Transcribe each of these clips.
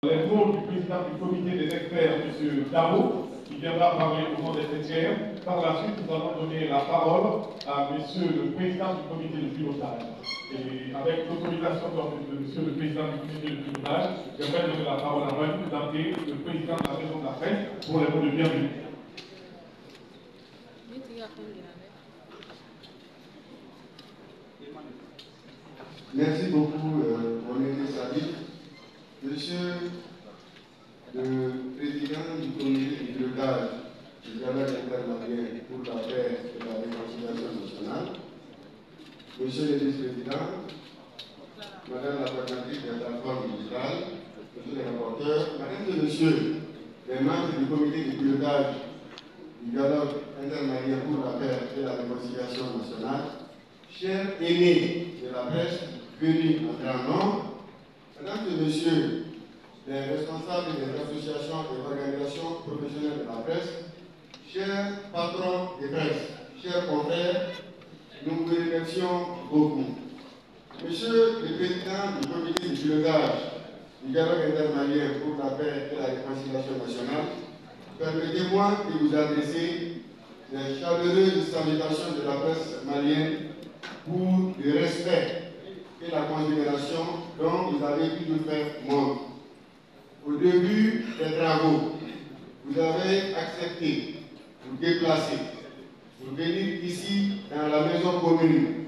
Les mots du président du comité des experts, M. Dabo, qui viendra parler au nom des fêtières. Par la suite, nous allons donner la parole à M. le président du comité de pilotage. Et avec l'autorisation de M. le président du comité de pilotage, j'aimerais donner la parole à Manu Danté, le président de la maison de la presse, pour les mots de bienvenue. Merci beaucoup, mon aîné Sadi. Monsieur le président du comité de pilotage du dialogue intermalien pour la paix et la réconciliation nationale, monsieur le vice-président, madame la coordinatrice des plateformes digitales, monsieur le rapporteur, madame et monsieur les membres du comité de pilotage du dialogue intermalien pour la paix et la réconciliation nationale, chers aînés de la presse venus en grand nombre, mesdames et messieurs les responsables des associations et organisations professionnelles de la presse, chers patrons de presse, chers confrères, nous vous remercions beaucoup. Monsieur le président du comité de pilotage du dialogue intermalien pour la paix et la réconciliation nationale, permettez-moi de vous adresser les chaleureuses salutations de la presse malienne pour le respect et la considération dont vous avez pu nous faire montre. Au début des travaux, vous avez accepté de vous déplacer, pour venir ici dans la maison commune,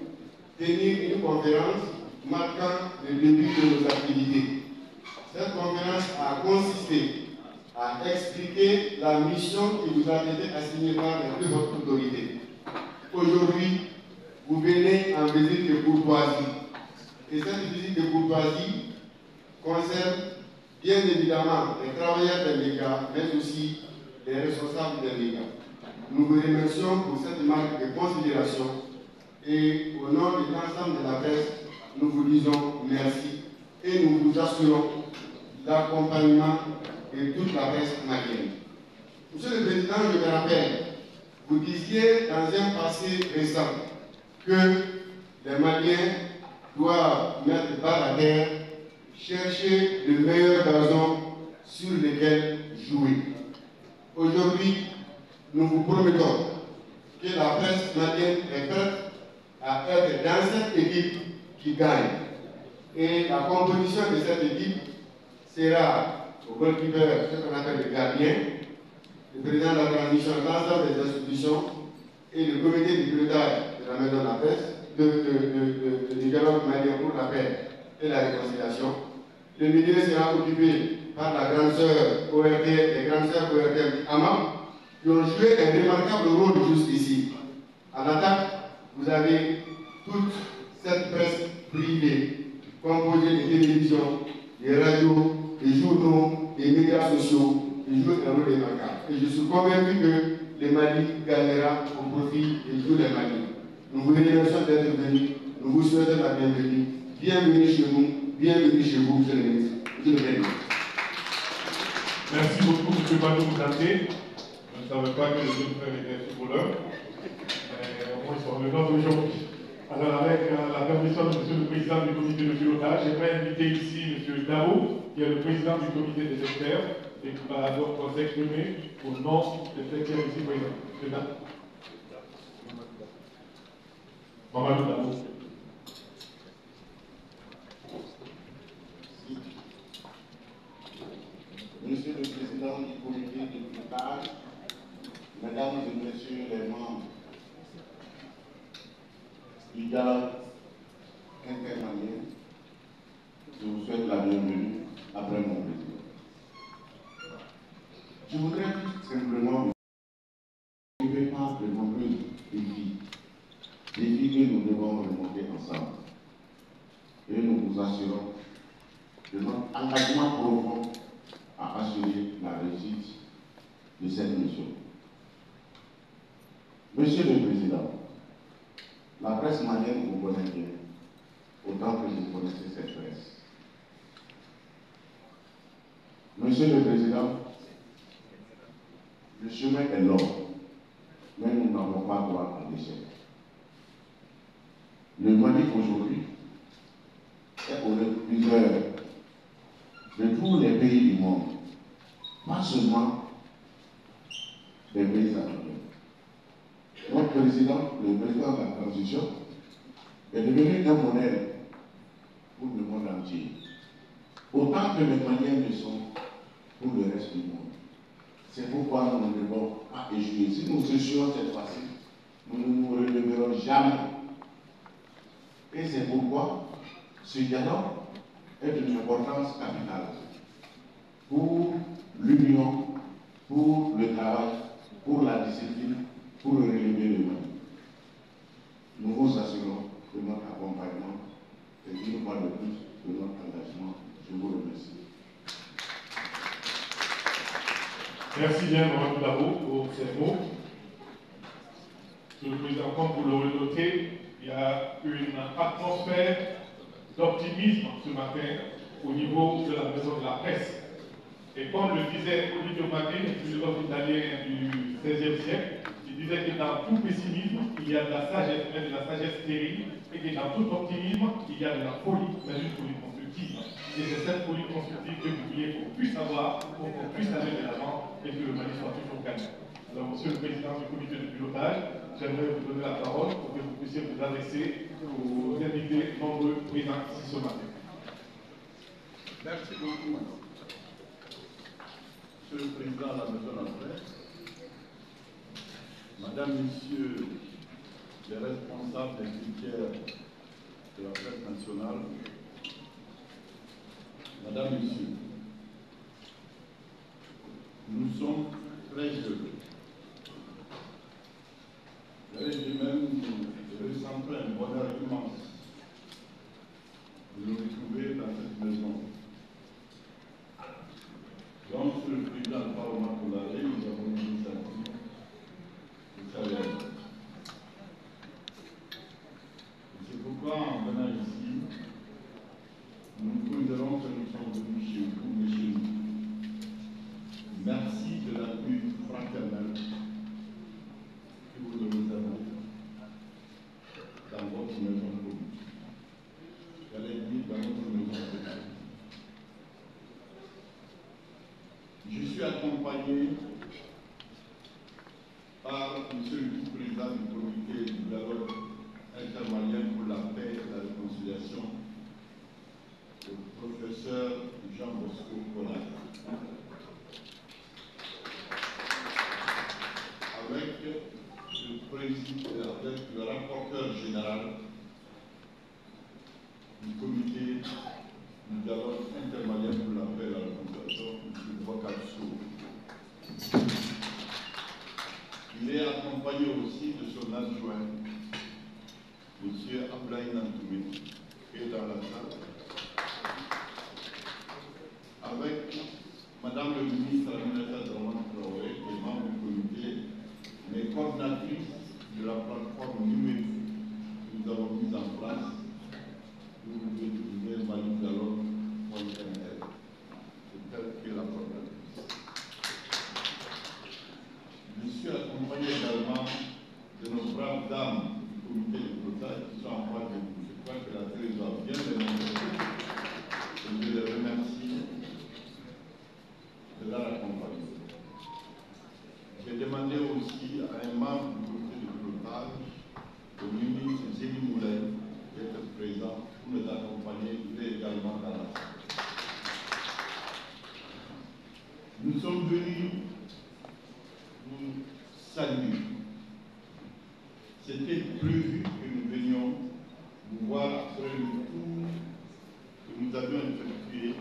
tenir une conférence marquant le début de nos activités. Cette conférence a consisté à expliquer la mission qui vous a été assignée par les plus hautes autorités. Aujourd'hui, vous venez en visite de courtoisie. Et cette visite de courtoisie concerne bien évidemment les travailleurs des médias, mais aussi les responsables des médias. Nous vous remercions pour cette marque de considération et au nom de l'ensemble de la presse, nous vous disons merci et nous vous assurons l'accompagnement de toute la presse malienne. Monsieur le Président, je me rappelle, vous disiez dans un passé récent que les Maliens doivent mettre bas à terre, chercher le meilleur gazon sur lequel jouer. Aujourd'hui, nous vous promettons que la presse malienne est prête à être dans cette équipe qui gagne. Et la composition de cette équipe sera au goalkeeper, ce qu'on appelle le gardien, le président de la transition, l'ensemble des institutions et le comité de pilotage de la maison de la presse, du dialogue malien pour la paix et la réconciliation. Le milieu sera occupé par la grande sœur ORT, les grandes sœurs ORT AMAM, qui ont joué un remarquable rôle jusqu'ici. En attaque, vous avez toute cette presse privée, composée de télévisions, des radios, des journaux, des médias sociaux, qui jouent un rôle remarquable. Et je suis convaincu que le Mali gagnera au profit de tous les Maliens. Nous vous remercions d'être venus, nous vous souhaitons la bienvenue. Bienvenue chez nous, bienvenue chez vous, monsieur le ministre. Merci beaucoup, M. Badou Danté. Je ne savais pas que le jeune frère était footballeur. Mais au moins, ils sont venus aujourd'hui. Alors, avec la permission de M. le président du comité de pilotage, j'aimerais inviter ici M. Dabo, qui est le président du comité des experts, et qui va donc s'exprimer au nom des secrétaires ici présents. Mamadou Dabo. Monsieur le président du comité de pilotage, mesdames et messieurs les membres du dialogue intermalien, je vous souhaite la bienvenue après mon président. Je voudrais tout simplement vous préparer de nombreux défis que nous devons remonter ensemble. Et nous vous assurons de notre engagement profond à assurer la réussite de cette mission. Monsieur le Président, la presse malienne vous connaît bien, autant que vous connaissez cette presse. Monsieur le Président, le chemin est long, mais nous n'avons pas droit à l'échec. Le Mali aujourd'hui est au plusieurs de de tous les pays du monde, pas seulement des pays africains. Notre président, le président de la transition, est devenu un modèle pour le monde entier. Autant que les Maliens le sont pour le reste du monde. C'est pourquoi nous ne devons pas échouer. Si nous échouons cette fois-ci, nous ne nous releverons jamais. Et c'est pourquoi ce dialogue est d'une importance capitale pour l'union, pour le travail, pour la discipline, pour relever le Mali. Nous vous assurons de notre accompagnement et une fois de plus de notre engagement. Je vous remercie. Merci bien, Mme Dabo, pour ces mots. Monsieur le Président, comme vous l'aurez noté, il y a une atmosphère d'optimisme ce matin au niveau de la maison de la presse. Et comme le disait Olivier Maté, philosophe italien du XVIe siècle, il disait que dans tout pessimisme, il y a de la sagesse, mais de la sagesse stérile, et que dans tout optimisme, il y a de la folie, mais une folie constructive. Et c'est cette folie constructive que vous vouliez qu'on puisse avoir, pour qu'on puisse aller de l'avant et que le Mali soit toujours calme. Alors, Monsieur le Président du comité de pilotage, j'aimerais vous donner la parole pour que vous puissiez vous adresser aux invités nombreux présents ici ce matin. Merci beaucoup. Monsieur le Président de la Maison de la Presse, Madame, Messieurs les responsables des filières de la presse nationale, Madame, Messieurs, nous sommes très heureux. J'allais dire même de ressentir un bonheur immense de nous retrouver dans cette maison. Donc, sur le président du Parlement congolais, nous avons une initiative de salaire. C'est pourquoi, en venant ici, nous considérons que nous sommes venus chez vous, mais chez nous. Merci de l'accueil fraternel que vous nous avez dans votre maison commune. J'allais dire dans notre maison commune. Je suis accompagné par M. le vice-président du comité du dialogue intermalien pour la paix et la réconciliation, le professeur Jean Bosco Konak, avec le rapporteur général du comité du dialogue intermalien pour la paix et la réconciliation, M. Boakassou. Il est accompagné aussi de son adjoint, M. Ablaï Nantoumé, qui est dans la salle, avec Madame le ministre Aminata Draman Traoré, qui est membre du comité, mais coordinatrice de la plateforme numérique que nous avons mise en place. Vous pouvez trouver malidialogue.nl. C'est elle qui est la coordinatrice. Je suis accompagné également de nos braves dames du comité de pilotage qui sont en face de nous. Je crois que la télé doit bien les montrer. Je les remercie de leur accompagnement. J'ai demandé aussi à un membre du comité de pilotage, au ministre Zélie Moulin, d'être présent pour nous accompagner. Il est également dans la salle. Nous sommes venus nous saluer. C'était prévu que nous venions vous voir après le tour que nous avions effectué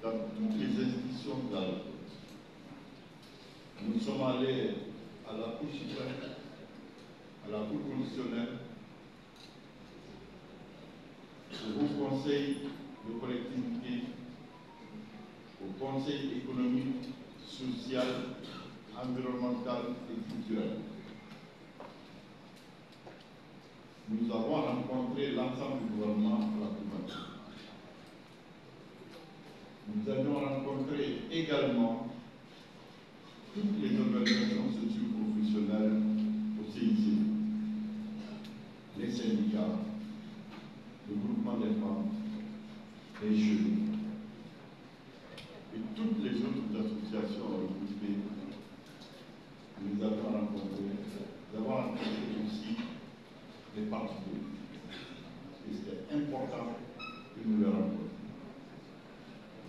dans toutes les institutions de la République. Nous sommes allés à la Cour suprême, à la Cour constitutionnelle, au Haut Conseil de collectivité, au Conseil économique, social, environnemental et culturel. Nous avons rencontré l'ensemble du gouvernement à la Cour. Nous avions rencontré également toutes les organisations socio-professionnelles au CIC, les syndicats, le groupement des femmes, les jeunes, délégation regroupée, nous avons rencontré aussi les partis politiques. Et c'était important que nous les rencontrions.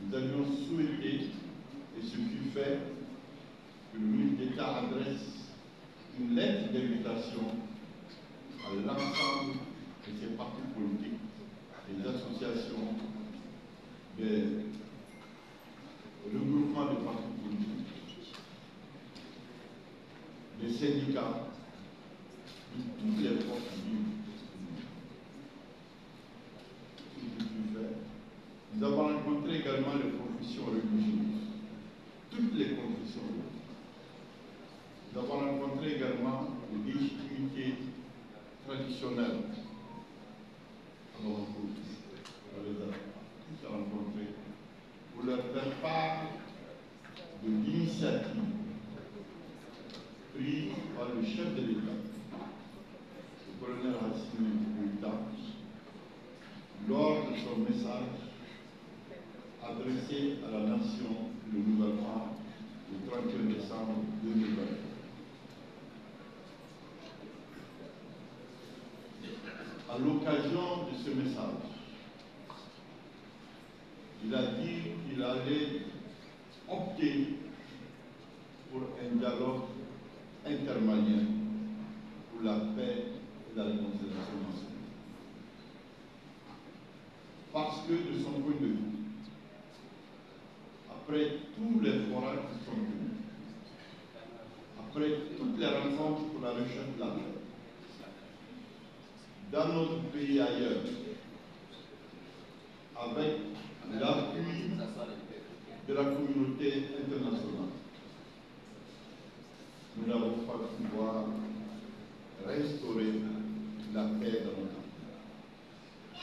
Nous avions souhaité, et ce fut fait, que le ministre d'État adresse une lettre d'invitation à l'ensemble de ces partis politiques, des associations, des regroupements de partis politiques, des syndicats, de toutes les forces vives. Nous avons rencontré également les confessions religieuses, toutes les confessions religieuses. Nous avons rencontré également les légitimités traditionnelles. On les a tous rencontrés pour leur faire part de l'initiative prise par le chef de l'État, le colonel Hassimi Goïta, lors de son message adressé à la nation le Nouvel An le 31 décembre 2020. À l'occasion de ce message, il a dit qu'il allait opter pour un dialogue intermalien pour la paix et la réconciliation nationale. Parce que, de son point de vue, après tous les forats qui sont tenus, après toutes les rencontres pour la recherche de la paix, dans notre pays et ailleurs, avec l'appui de la communauté internationale, nous n'avons pas pu pouvoir restaurer la paix dans notre pays.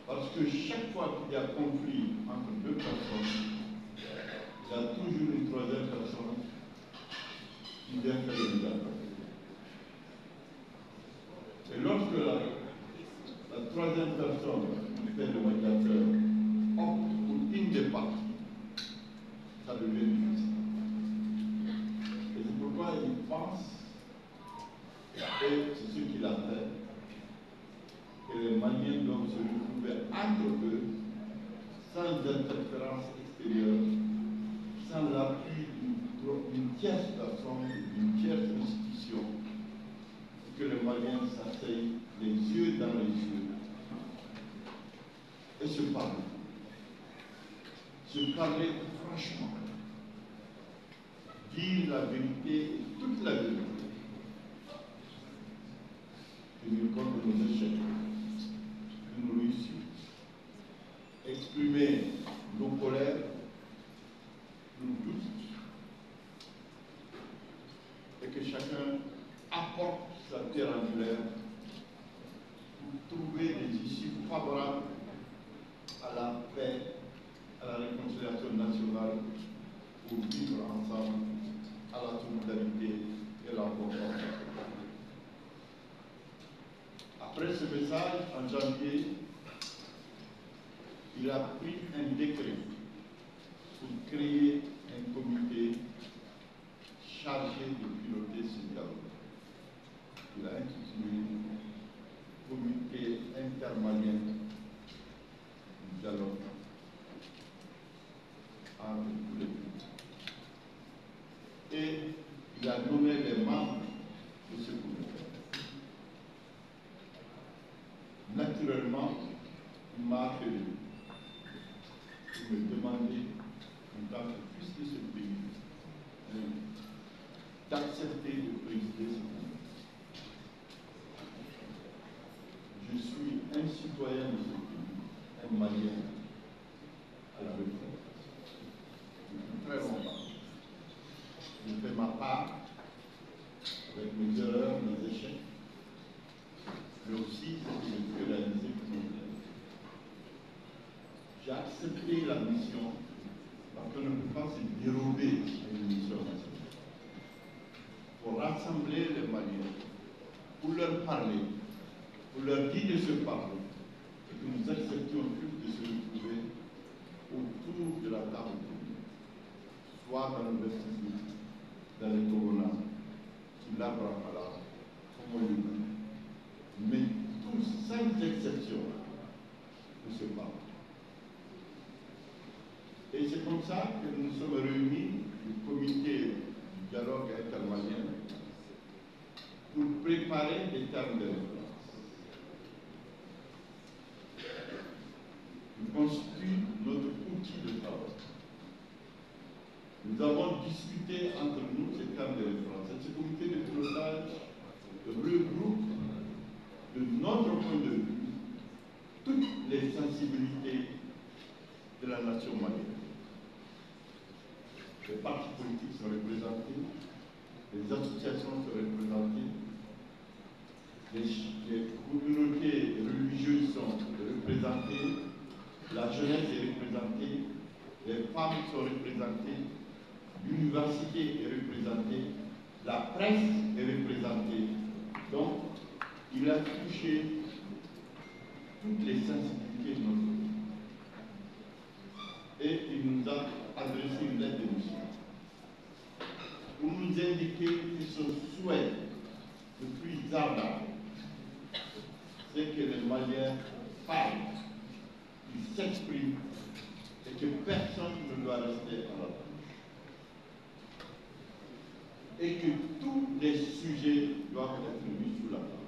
Parce que chaque fois qu'il y a conflit entre deux personnes, il y a toujours une troisième personne qui vient faire le dialogue. Et lorsque la troisième personne qui fait le médiateur opte pour une des parties, ça devient difficile. Et c'est pourquoi il pense, et c'est ce qu'il a fait, que les Maliens doivent se retrouver entre eux, sans interférence extérieure, sans l'appui d'une tierce personne, d'une tierce institution, que les Maliens s'asseyent les yeux dans les yeux et se parlent. Se parler franchement. Dire la vérité et toute la vérité. Tenir compte de nos échecs, de nos réussites. Exprimer nos colères, nos doutes, et que chacun apporte sa pierre angulaire pour trouver des issues favorables à la paix, à la réconciliation nationale, pour vivre ensemble à la solidarité et la concorde. Après ce message, en janvier, il a pris un décret pour créer un comité chargé de piloter ce dialogue. Il a intitulé Comité intermalien du dialogue entre tous les pays. Et il a nommé les membres de ce comité. Naturellement, il m'a appelé pour me demander, en tant que fils de ce pays, d'accepter de présider ce comité. Je suis un citoyen de ce pays, un Malien, à la retraite, depuis très longtemps. Je fais ma part avec mes erreurs, mes échecs, mais aussi ce que je peux réaliser pour mon pays. J'ai accepté la mission parce qu'on ne peut pas se dérober à une mission nationale. Pour rassembler les Maliens, pour leur parler, pour leur dire de se parler, et que nous acceptions tous de se retrouver autour de la table commune, soit dans le vestibule, dans les corona, sur l'arbre à palabre, comme on le dit. Mais tous, sans exception, ne se parlent. Et c'est comme ça que nous sommes réunis, le comité du dialogue intermalien, pour préparer les termes de référence. Ils constituent notre outil de travail. Nous avons discuté entre nous ces termes de référence. Et ce comité de pilotage regroupe, de notre point de vue, toutes les sensibilités de la nation malienne. Les partis politiques sont représentés, les associations sont représentées, les communautés religieuses sont représentées, la jeunesse est représentée, les femmes sont représentées, l'université est représentée, la presse est représentée. Donc, il a touché toutes les sensibilités de notre pays. Et il nous a adressé une lettre de mission pour nous indiquer que son souhait le plus ardent, c'est que les Maliens parlent, qu'ils s'expriment et que personne ne doit rester à la tâche. Et que tous les sujets doivent être mis sous la table.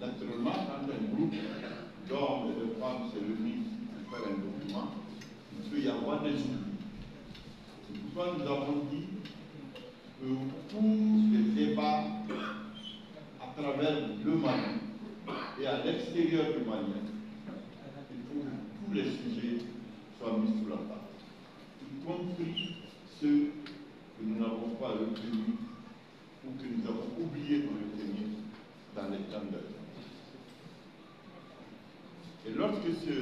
Naturellement, quand un groupe d'hommes et de femmes se réunissent pour faire un document, il peut y avoir des oublis. C'est pourquoi nous avons dit que tous les débats à travers le Mali et à l'extérieur du Mali, il faut que tous les sujets soient mis sous la table, y compris ceux que nous n'avons pas retenus ou que nous avons oublié de retenir dans les termes de référence. Et lorsque ce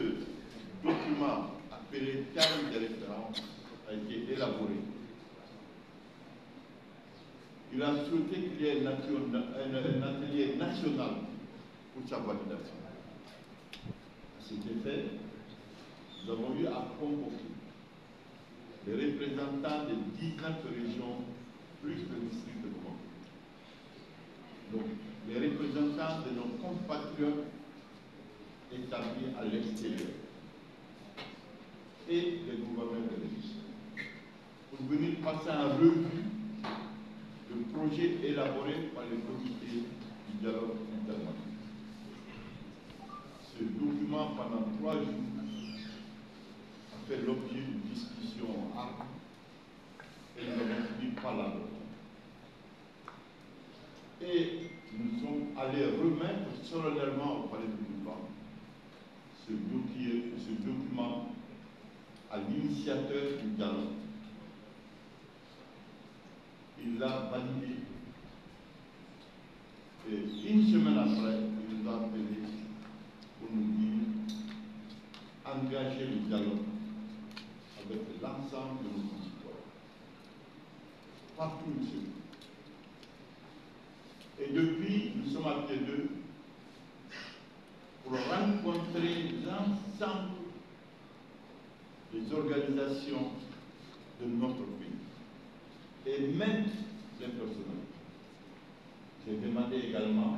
document appelé termes de référence a été élaboré, il a souhaité qu'il y ait un atelier national pour sa validation. À cet effet, nous avons eu à convoquer les représentants des 19 régions plus le district de Congo. Donc, les représentants de nos compatriotes établis à l'extérieur et les gouverneurs de l'Église pour venir passer en revue le projet élaboré par le comité du dialogue intermalien. Ce document, pendant 3 jours, a fait l'objet d'une discussion ardue et nous avons fini par l'adopter. Et nous sommes allés remettre solennellement au palais du gouvernement ce document à l'initiateur du dialogue. Il l'a validé. Et une semaine après, il nous a appelé pour nous dire engager le dialogue avec l'ensemble de nos concitoyens. Partout où c'est. Et depuis, nous sommes à T2 pour rencontrer l'ensemble des organisations de notre pays et même les personnalités. J'ai demandé également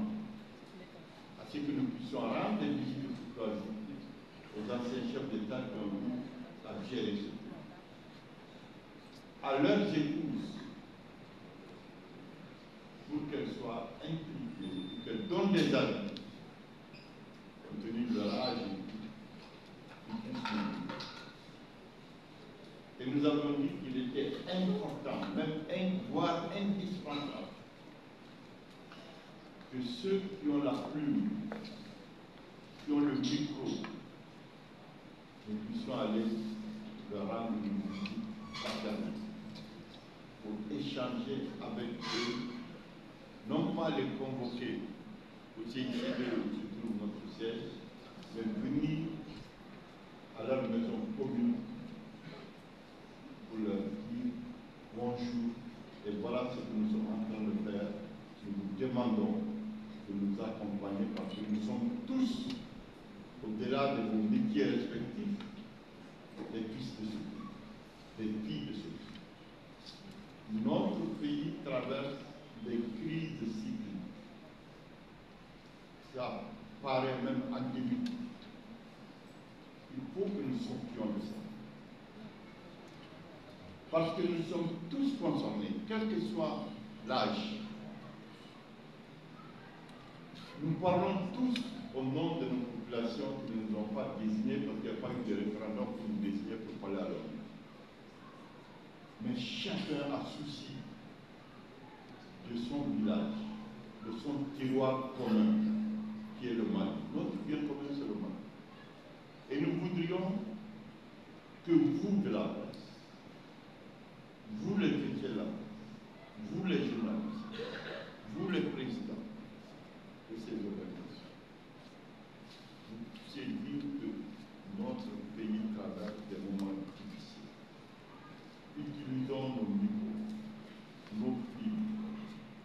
à ce que nous puissions rendre des visites aux anciens chefs d'État qui ont eu à gérer ce pays. À leurs épouses, pour qu'elles soient impliquées, qu'elles donnent des avis, compte tenu de leur âge et nous avons dit qu'il était important, même voire indispensable, que ceux qui ont la plume, qui ont le micro, nous puissions aller leur rendre une visite fraternelle pour échanger avec eux, non pas les convoquer au CICD où se trouve notre siège, mais venir à leur maison commune pour leur dire bonjour et voilà ce que nous sommes en train de faire. Nous vous demandons de nous accompagner parce que nous sommes tous, au-delà de vos métiers respectifs, des fils de ce pays. des filles de ces filles. Notre pays traverse des crises cycliques. Ça paraît même endémique. Il faut que nous sortions de ça. Parce que nous sommes tous concernés, quel que soit l'âge. Nous parlons tous au nom de nos populations qui ne nous ont pas désignés parce qu'il n'y a pas eu de référendum pour nous désigner pour parler à leur nom. Mais chacun a souci de son village, de son terroir commun, qui est le Mali. Notre bien commun, c'est le Mali. Et nous voudrions que vous de la presse, vous les chrétiens de la presse, vous les journalistes, vous les présidents de ces organisations, vous puissiez dire que notre pays traverse des moments difficiles. Utilisons nos micros, nos films,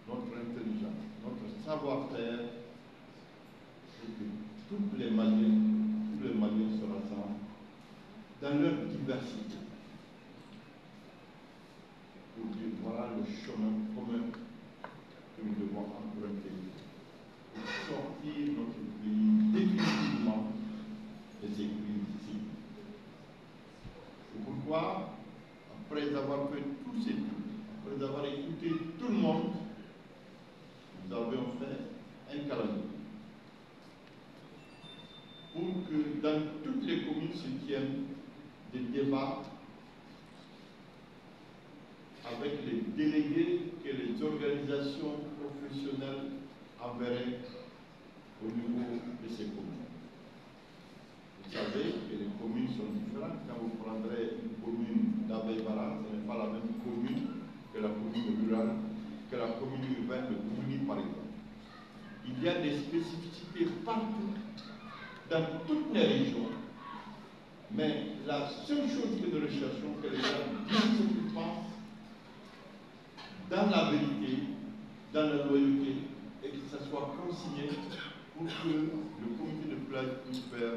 notre intelligence, notre savoir-faire, et que tous les Maliens se rassemblent dans leur diversité pour dire voilà le chemin commun que nous devons emprunter pour sortir notre pays définitivement de ces crises. C'est pourquoi, après avoir fait tous ces tours, après avoir écouté tout le monde, nous avons fait un calendrier pour que dans toutes les communes se tiennent des débats avec les délégués que les organisations professionnelles enverraient au niveau de ces communes. Vous savez que les communes sont différentes. Quand vous prendrez une commune d'Abeybara, ce n'est pas la même commune que la commune rurale, que la commune urbaine de Koumouni, par exemple. Il y a des spécificités partout, dans toutes les régions, mais la seule chose que nous recherchons, que les gens disent ce qu'ils pensent, dans la vérité, dans la loyauté, et que ça soit consigné pour que le comité de pilotage puisse faire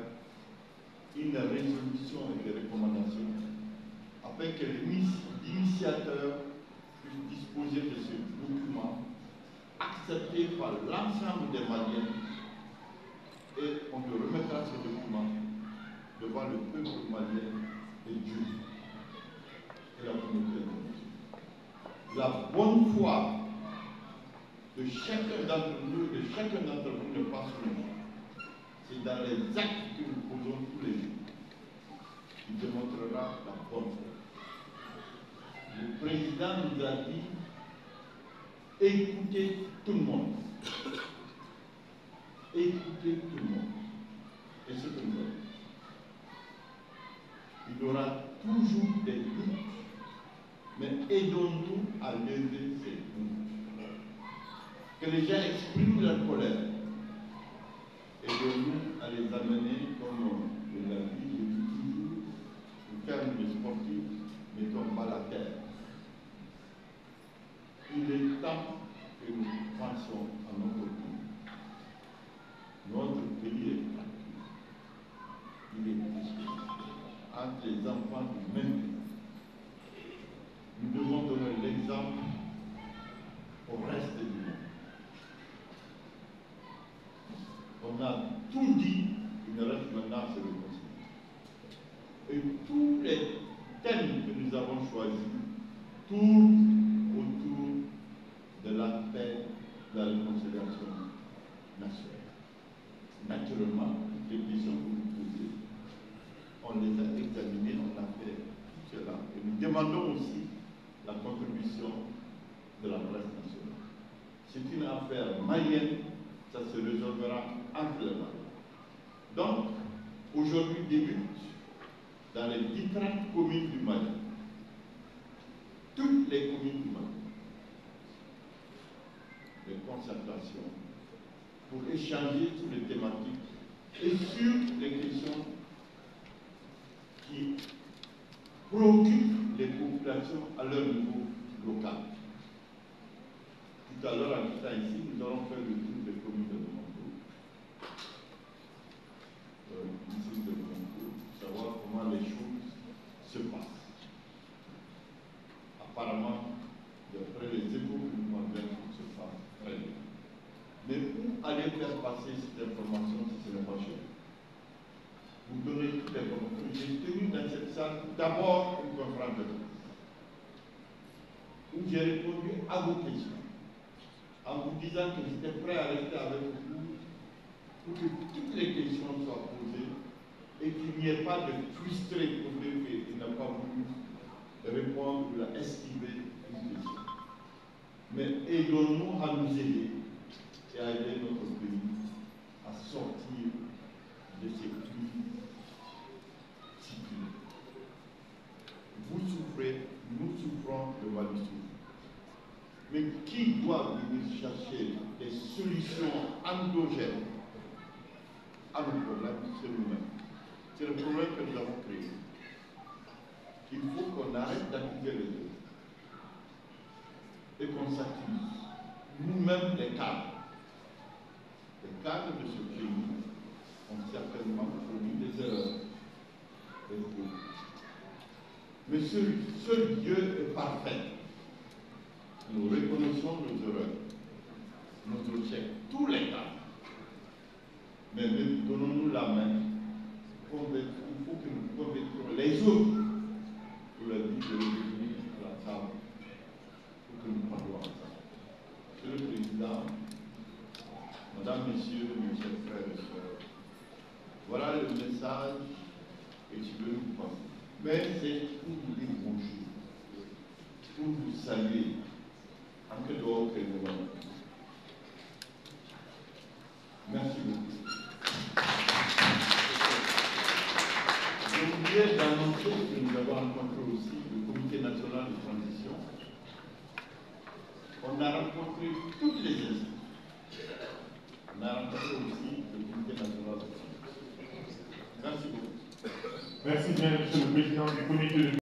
une résolution et des recommandations, afin que l'initiateur puisse disposer de ce document accepté par l'ensemble des Maliens, et on te remettra ce document devant le peuple malien et Dieu et la communauté internationale. La bonne foi de chacun d'entre nous, de chacun d'entre vous ne passe pas. C'est dans les actes que nous posons tous les jours qui démontrera la bonne foi. Le président nous a dit écoutez tout le monde. Écoutez tout le monde. Et ce que nous avons. Il y aura toujours des doutes, mais aidons-nous à lever ces doutes. Que les gens expriment leur colère. Aidons-nous à les amener, comme je l'ai dit, je dis toujours, au terme de sportifs, mettons pas la terre. Il est temps que nous pensions à notre pays. Notre pays est tranquille. Il est triste. Entre les enfants du même pays. Nous devons donner l'exemple au reste du monde. On a tout dit, il ne reste maintenant que le conseil. Et tous les thèmes que nous avons choisis tournent autour de la paix, de la réconciliation nationale. Naturellement, les questions que vous posez, on les a examinées, on a fait tout cela. Et nous demandons aussi la contribution de la presse nationale. C'est une affaire malienne, ça se résolvera entre les Maliens. Donc, aujourd'hui débute dans les différentes communes du Mali, toutes les communes du Mali, les concertations pour échanger sur les thématiques et sur les questions qui préoccupent les populations à leur niveau local. Tout à l'heure, en quittant ici, nous allons faire le tour des communes de Montour, ici de Montour, pour savoir comment les choses se passent. apparemment, d'après les échos que nous avons, tout se passe très bien. Mais où aller faire passer cette information si ce n'est pas chez vous? Vous donnez toutes les informations. J'ai tenu dans cette salle d'abord une conférence de presse où j'ai répondu à vos questions en vous disant que j'étais prêt à rester avec vous pour que toutes les questions soient posées et qu'il n'y ait pas de frustré pour dire qu'il n'a pas voulu répondre ou la esquiver une question. Mais aidons-nous à nous aider et à aider notre pays à sortir de ces crises cycliques. Vous souffrez, nous souffrons, le Mali souffre. Mais qui doit venir chercher des solutions endogènes à nos problèmes? C'est nous-mêmes. C'est le problème que nous avons créé. Il faut qu'on arrête d'accuser les autres et qu'on s'accuse nous-mêmes les cadres. Les cadres de ce pays ont certainement commis des erreurs. Mais seul Dieu est parfait. Nous reconnaissons nos erreurs, nos échecs, tous les cas. Mais donnons-nous la main. Il faut que nous convainctions les autres pour la vie de revenir à la table, pour que nous parlions ensemble. Monsieur le Président, Mesdames, Messieurs, mes chers frères et sœurs, voilà le message que je veux vous passer. Mais c'est pour vous dire bonjour, pour vous saluer. En que dehors que nous avons. Merci beaucoup. J'ai oublié d'annoncer que nous avons rencontré aussi le Comité national de transition. On a rencontré toutes les institutions. On a rencontré aussi le Comité national de transition. Merci beaucoup. Merci bien, Monsieur le Président du Comité de